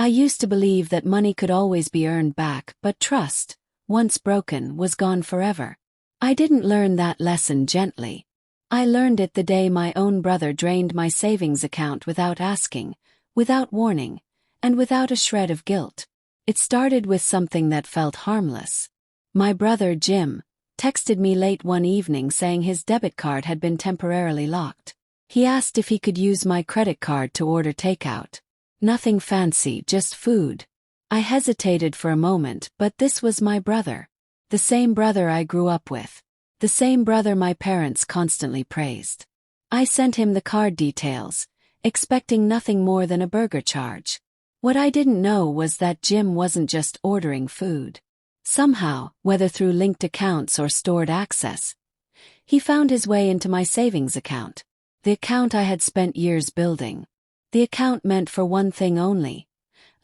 I used to believe that money could always be earned back, but trust, once broken, was gone forever. I didn't learn that lesson gently. I learned it the day my own brother drained my savings account without asking, without warning, and without a shred of guilt. It started with something that felt harmless. My brother, Jim, texted me late one evening saying his debit card had been temporarily locked. He asked if he could use my credit card to order takeout. Nothing fancy, just food. I hesitated for a moment, but this was my brother. The same brother I grew up with. The same brother my parents constantly praised. I sent him the card details, expecting nothing more than a burger charge. What I didn't know was that Jim wasn't just ordering food. Somehow, whether through linked accounts or stored access, he found his way into my savings account. The account I had spent years building. The account meant for one thing only: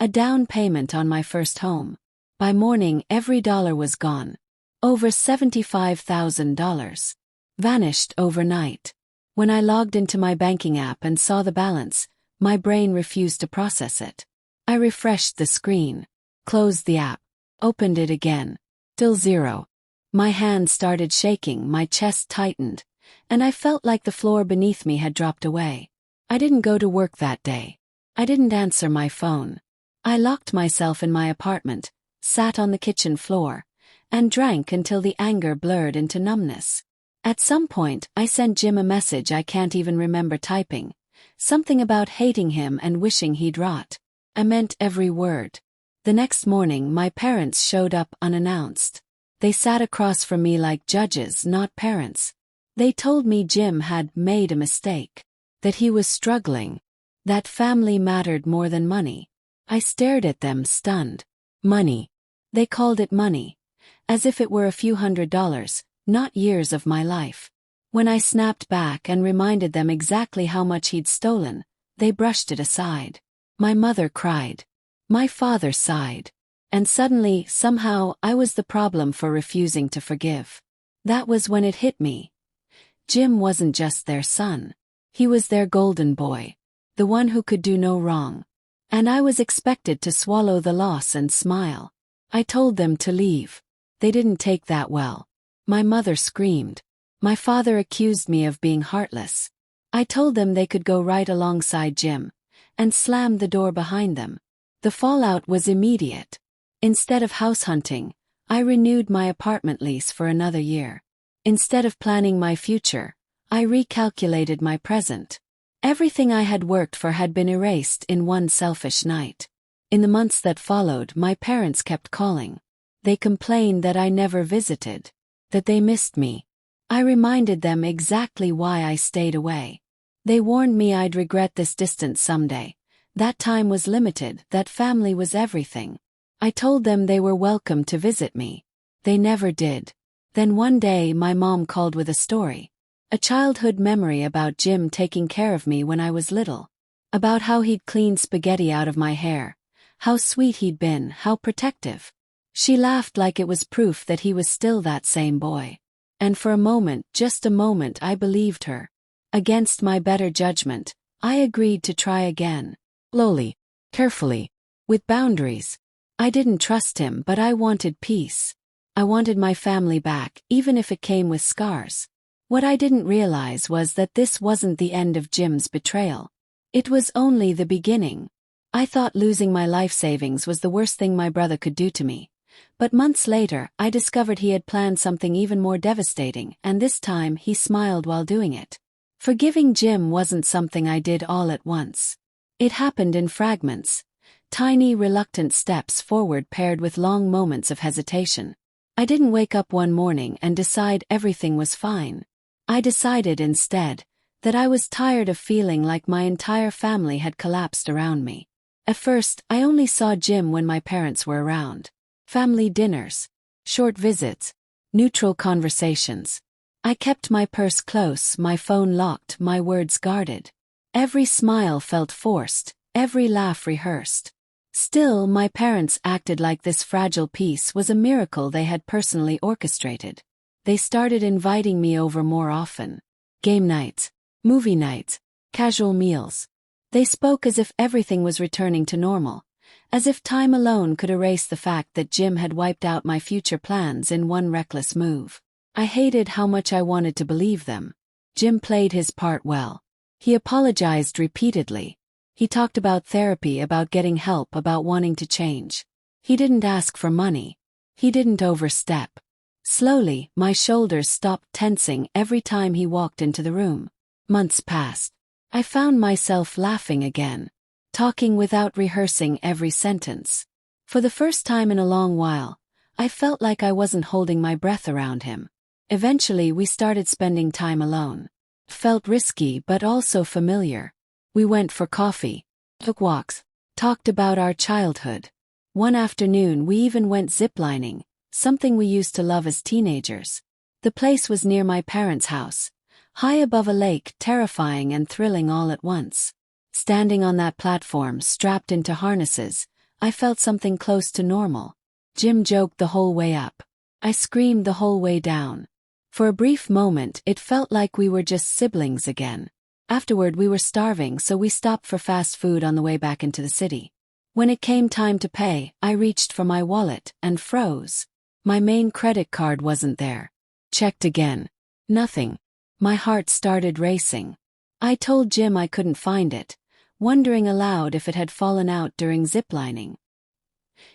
a down payment on my first home. By morning, every dollar was gone. Over $75,000. Vanished overnight. When I logged into my banking app and saw the balance, my brain refused to process it. I refreshed the screen, closed the app, opened it again. Still zero. My hands started shaking, my chest tightened, and I felt like the floor beneath me had dropped away. I didn't go to work that day. I didn't answer my phone. I locked myself in my apartment, sat on the kitchen floor, and drank until the anger blurred into numbness. At some point, I sent Jim a message I can't even remember typing. Something about hating him and wishing he'd rot. I meant every word. The next morning, my parents showed up unannounced. They sat across from me like judges, not parents. They told me Jim had made a mistake, that he was struggling, that family mattered more than money. I stared at them, stunned. Money. They called it money, as if it were a few $100s, not years of my life. When I snapped back and reminded them exactly how much he'd stolen, they brushed it aside. My mother cried. My father sighed. And suddenly, somehow, I was the problem for refusing to forgive. That was when it hit me. Jim wasn't just their son. He was their golden boy. The one who could do no wrong. And I was expected to swallow the loss and smile. I told them to leave. They didn't take that well. My mother screamed. My father accused me of being heartless. I told them they could go right alongside Jim, and slammed the door behind them. The fallout was immediate. Instead of house hunting, I renewed my apartment lease for another year. Instead of planning my future, I recalculated my present. Everything I had worked for had been erased in one selfish night. In the months that followed, my parents kept calling. They complained that I never visited, that they missed me. I reminded them exactly why I stayed away. They warned me I'd regret this distance someday. That time was limited, that family was everything. I told them they were welcome to visit me. They never did. Then one day my mom called with a story. A childhood memory about Jim taking care of me when I was little. About how he'd cleaned spaghetti out of my hair. How sweet he'd been, how protective. She laughed like it was proof that he was still that same boy. And for a moment, just a moment, I believed her. Against my better judgment, I agreed to try again. Slowly, carefully, with boundaries. I didn't trust him, but I wanted peace. I wanted my family back, even if it came with scars. What I didn't realize was that this wasn't the end of Jim's betrayal. It was only the beginning. I thought losing my life savings was the worst thing my brother could do to me. But months later, I discovered he had planned something even more devastating, and this time he smiled while doing it. Forgiving Jim wasn't something I did all at once. It happened in fragments. Tiny, reluctant steps forward paired with long moments of hesitation. I didn't wake up one morning and decide everything was fine. I decided instead that I was tired of feeling like my entire family had collapsed around me. At first, I only saw Jim when my parents were around. Family dinners, short visits, neutral conversations. I kept my purse close, my phone locked, my words guarded. Every smile felt forced, every laugh rehearsed. Still, my parents acted like this fragile peace was a miracle they had personally orchestrated. They started inviting me over more often. Game nights, movie nights, casual meals. They spoke as if everything was returning to normal, as if time alone could erase the fact that Jim had wiped out my future plans in one reckless move. I hated how much I wanted to believe them. Jim played his part well. He apologized repeatedly. He talked about therapy, about getting help, about wanting to change. He didn't ask for money. He didn't overstep. Slowly, my shoulders stopped tensing every time he walked into the room. Months passed. I found myself laughing again, talking without rehearsing every sentence. For the first time in a long while, I felt like I wasn't holding my breath around him. Eventually, we started spending time alone. Felt risky but also familiar. We went for coffee, took walks, talked about our childhood. One afternoon we even went ziplining, something we used to love as teenagers. The place was near my parents' house, high above a lake, terrifying and thrilling all at once. Standing on that platform, strapped into harnesses, I felt something close to normal. Jim joked the whole way up. I screamed the whole way down. For a brief moment, it felt like we were just siblings again. Afterward, we were starving, so we stopped for fast food on the way back into the city. When it came time to pay, I reached for my wallet and froze. My main credit card wasn't there. Checked again. Nothing. My heart started racing. I told Jim I couldn't find it, wondering aloud if it had fallen out during ziplining.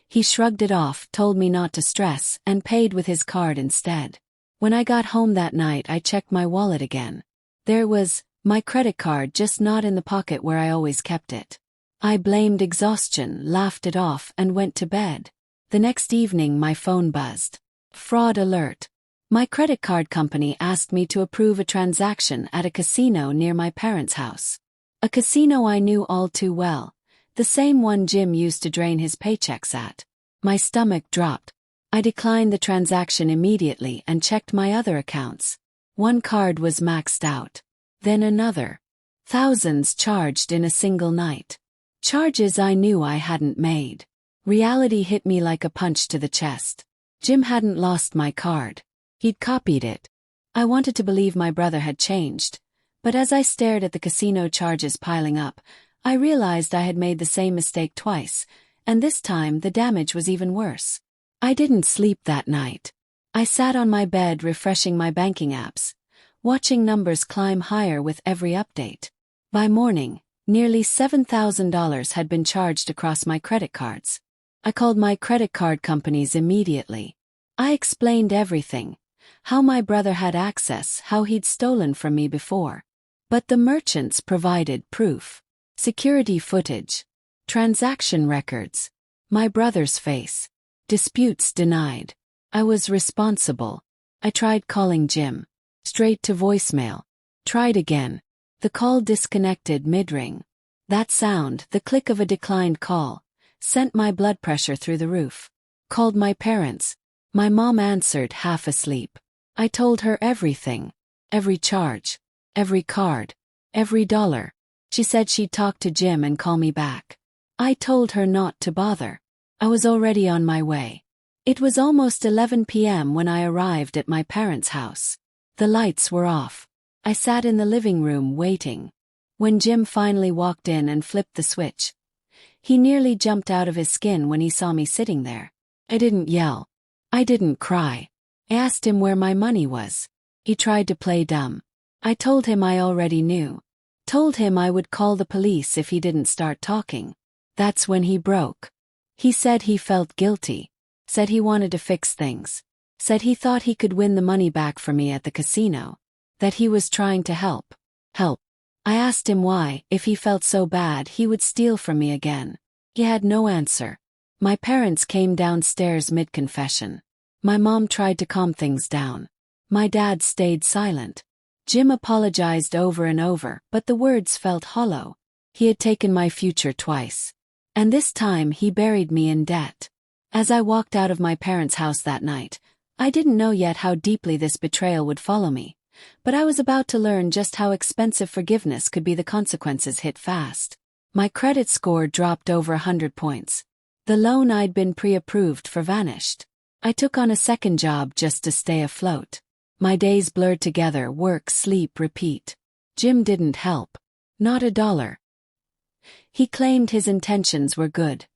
He shrugged it off, told me not to stress, and paid with his card instead. When I got home that night, I checked my wallet again. There it was, my credit card, just not in the pocket where I always kept it. I blamed exhaustion, laughed it off, and went to bed. The next evening my phone buzzed. Fraud alert. My credit card company asked me to approve a transaction at a casino near my parents' house. A casino I knew all too well, the same one Jim used to drain his paychecks at. My stomach dropped. I declined the transaction immediately and checked my other accounts. One card was maxed out. Then another. Thousands charged in a single night. Charges I knew I hadn't made. Reality hit me like a punch to the chest. Jim hadn't lost my card. He'd copied it. I wanted to believe my brother had changed, but as I stared at the casino charges piling up, I realized I had made the same mistake twice, and this time the damage was even worse. I didn't sleep that night. I sat on my bed refreshing my banking apps, watching numbers climb higher with every update. By morning, nearly $7,000 had been charged across my credit cards. I called my credit card companies immediately. I explained everything, how my brother had access, how he'd stolen from me before. But the merchants provided proof. Security footage. Transaction records. My brother's face. Disputes denied. I was responsible. I tried calling Jim. Straight to voicemail. Tried again. The call disconnected mid-ring. That sound, the click of a declined call, sent my blood pressure through the roof. Called my parents. My mom answered, half asleep. I told her everything. Every charge. Every card. Every dollar. She said she'd talk to Jim and call me back. I told her not to bother. I was already on my way. It was almost 11 p.m. when I arrived at my parents' house. The lights were off. I sat in the living room waiting. When Jim finally walked in and flipped the switch, he nearly jumped out of his skin when he saw me sitting there. I didn't yell. I didn't cry. I asked him where my money was. He tried to play dumb. I told him I already knew. Told him I would call the police if he didn't start talking. That's when he broke. He said he felt guilty. Said he wanted to fix things. Said he thought he could win the money back for me at the casino. That he was trying to help. Help. I asked him why, if he felt so bad, he would steal from me again. He had no answer. My parents came downstairs mid-confession. My mom tried to calm things down. My dad stayed silent. Jim apologized over and over, but the words felt hollow. He had taken my future twice. And this time he buried me in debt. As I walked out of my parents' house that night, I didn't know yet how deeply this betrayal would follow me, but I was about to learn just how expensive forgiveness could be. The consequences hit fast. My credit score dropped over 100 points. The loan I'd been pre-approved for vanished. I took on a second job just to stay afloat. My days blurred together, work, sleep, repeat. Jim didn't help. Not a dollar. He claimed his intentions were good.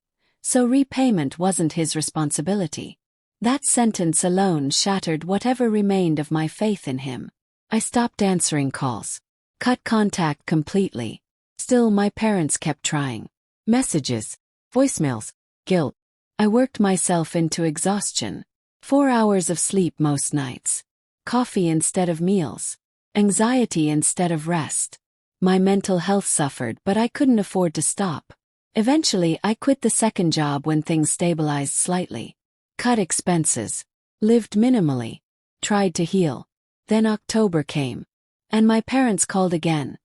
so repayment wasn't his responsibility. That sentence alone shattered whatever remained of my faith in him. I stopped answering calls. Cut contact completely. Still, my parents kept trying. Messages, voicemails, guilt. I worked myself into exhaustion. 4 hours of sleep most nights. Coffee instead of meals. Anxiety instead of rest. My mental health suffered, but I couldn't afford to stop. Eventually, I quit the second job when things stabilized slightly. Cut expenses. Lived minimally. Tried to heal. Then October came. And my parents called again.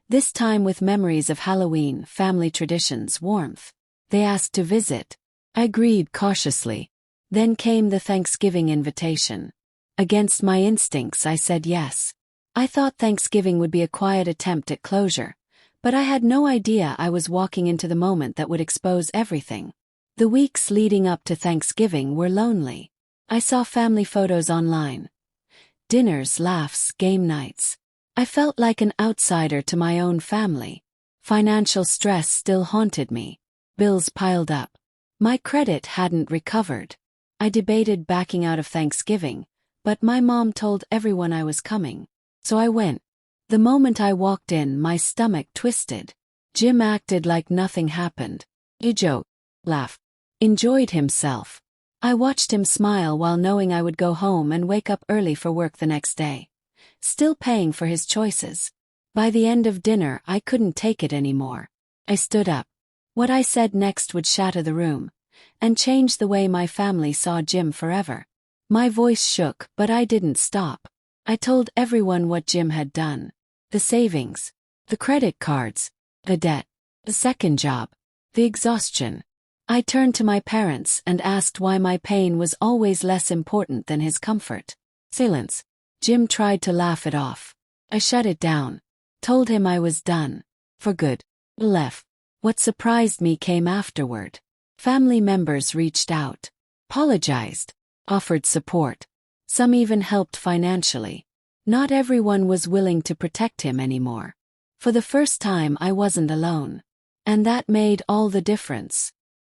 This time with memories of Halloween, family traditions, warmth. They asked to visit. I agreed cautiously. Then came the Thanksgiving invitation. Against my instincts, I said yes. I thought Thanksgiving would be a quiet attempt at closure, but I had no idea I was walking into the moment that would expose everything. The weeks leading up to Thanksgiving were lonely. I saw family photos online. Dinners, laughs, game nights. I felt like an outsider to my own family. Financial stress still haunted me. Bills piled up. My credit hadn't recovered. I debated backing out of Thanksgiving, but my mom told everyone I was coming. So I went. The moment I walked in, my stomach twisted. Jim acted like nothing happened. He joked, laughed, enjoyed himself. I watched him smile while knowing I would go home and wake up early for work the next day. Still paying for his choices. By the end of dinner, I couldn't take it anymore. I stood up. What I said next would shatter the room, and change the way my family saw Jim forever. My voice shook, but I didn't stop. I told everyone what Jim had done. The savings, the credit cards, the debt, the second job, the exhaustion. I turned to my parents and asked why my pain was always less important than his comfort. Silence. Jim tried to laugh it off. I shut it down. Told him I was done. For good. Left. What surprised me came afterward. Family members reached out. Apologized. Offered support. Some even helped financially. Not everyone was willing to protect him anymore. For the first time, I wasn't alone. And that made all the difference.